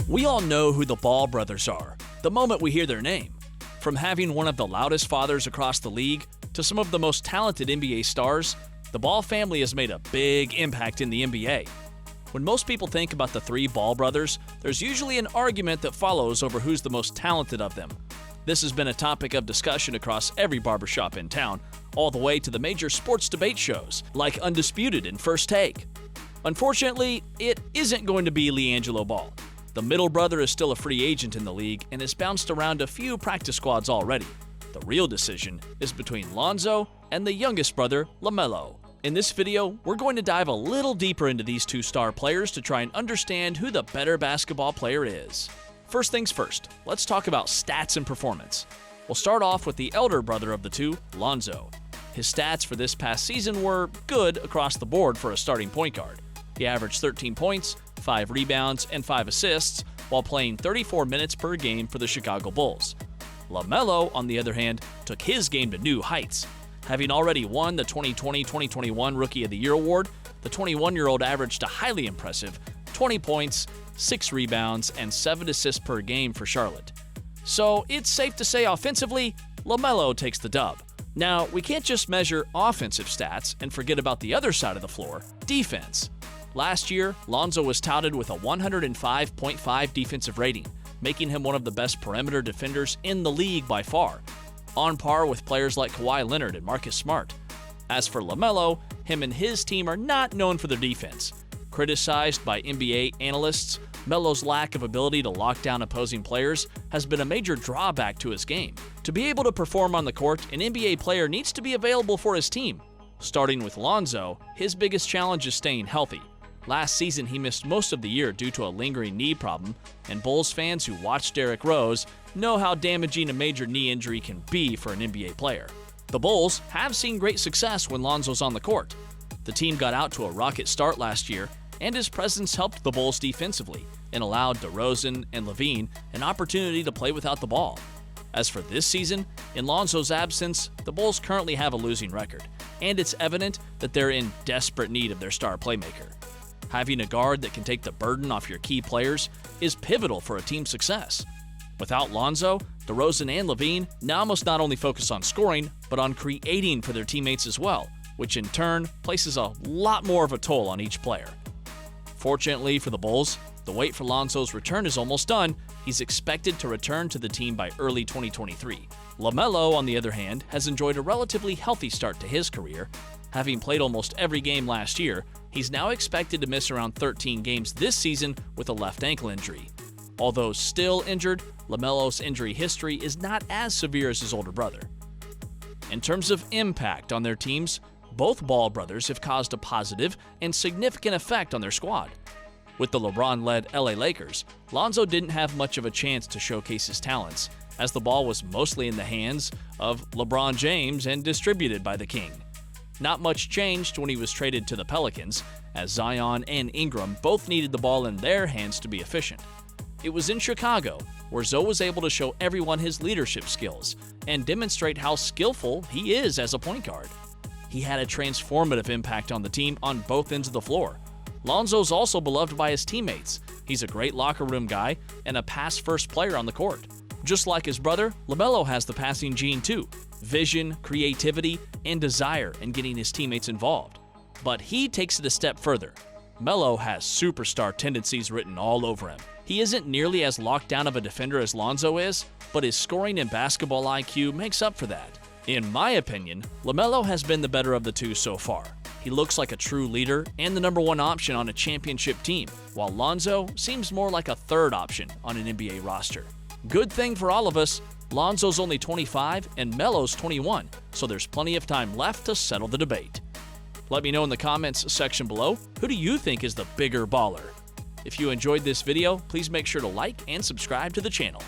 We all know who the Ball brothers are the moment we hear their name. From having one of the loudest fathers across the league to some of the most talented NBA stars, the Ball family has made a big impact in the NBA. When most people think about the three Ball brothers, there's usually an argument that follows over who's the most talented of them. This has been a topic of discussion across every barbershop in town, all the way to the major sports debate shows like Undisputed and First Take. Unfortunately, it isn't going to be LiAngelo Ball. The middle brother is still a free agent in the league and has bounced around a few practice squads already. The real decision is between Lonzo and the youngest brother, LaMelo. In this video, we're going to dive a little deeper into these two star players to try and understand who the better basketball player is. First things first, let's talk about stats and performance. We'll start off with the elder brother of the two, Lonzo. His stats for this past season were good across the board for a starting point guard. He averaged 13 points, 5 rebounds, and 5 assists while playing 34 minutes per game for the Chicago Bulls. LaMelo, on the other hand, took his game to new heights. Having already won the 2020-2021 Rookie of the Year award, the 21-year-old averaged a highly impressive 20 points, 6 rebounds, and 7 assists per game for Charlotte. So it's safe to say offensively, LaMelo takes the dub. Now, we can't just measure offensive stats and forget about the other side of the floor, defense. Last year, Lonzo was touted with a 105.5 defensive rating, making him one of the best perimeter defenders in the league by far, on par with players like Kawhi Leonard and Marcus Smart. As for LaMelo, him and his team are not known for their defense. Criticized by NBA analysts, Melo's lack of ability to lock down opposing players has been a major drawback to his game. To be able to perform on the court, an NBA player needs to be available for his team. Starting with Lonzo, his biggest challenge is staying healthy. Last season, he missed most of the year due to a lingering knee problem, and Bulls fans who watch Derrick Rose know how damaging a major knee injury can be for an NBA player. The Bulls have seen great success when Lonzo's on the court. The team got out to a rocket start last year, and his presence helped the Bulls defensively and allowed DeRozan and LaVine an opportunity to play without the ball. As for this season, in Lonzo's absence, the Bulls currently have a losing record, and it's evident that they're in desperate need of their star playmaker. Having a guard that can take the burden off your key players is pivotal for a team's success. Without Lonzo, DeRozan and LaVine now must not only focus on scoring, but on creating for their teammates as well, which in turn places a lot more of a toll on each player. Fortunately for the Bulls, the wait for Lonzo's return is almost done. He's expected to return to the team by early 2023. LaMelo, on the other hand, has enjoyed a relatively healthy start to his career. Having played almost every game last year, he's now expected to miss around 13 games this season with a left ankle injury. Although still injured, LaMelo's injury history is not as severe as his older brother. In terms of impact on their teams, both Ball brothers have caused a positive and significant effect on their squad. With the LeBron-led LA Lakers, Lonzo didn't have much of a chance to showcase his talents, as the ball was mostly in the hands of LeBron James and distributed by the King. Not much changed when he was traded to the Pelicans, as Zion and Ingram both needed the ball in their hands to be efficient. It was in Chicago where Zoe was able to show everyone his leadership skills and demonstrate how skillful he is as a point guard. He had a transformative impact on the team on both ends of the floor. Lonzo's also beloved by his teammates. He's a great locker room guy and a pass-first player on the court. Just like his brother, LaMelo has the passing gene too. Vision, creativity, and desire in getting his teammates involved. But he takes it a step further. Melo has superstar tendencies written all over him. He isn't nearly as locked down of a defender as Lonzo is, but his scoring and basketball IQ makes up for that. In my opinion, LaMelo has been the better of the two so far. He looks like a true leader and the number one option on a championship team, while Lonzo seems more like a third option on an NBA roster. Good thing for all of us, Lonzo's only 25 and Melo's 21, so there's plenty of time left to settle the debate. Let me know in the comments section below, who do you think is the bigger baller? If you enjoyed this video, please make sure to like and subscribe to the channel.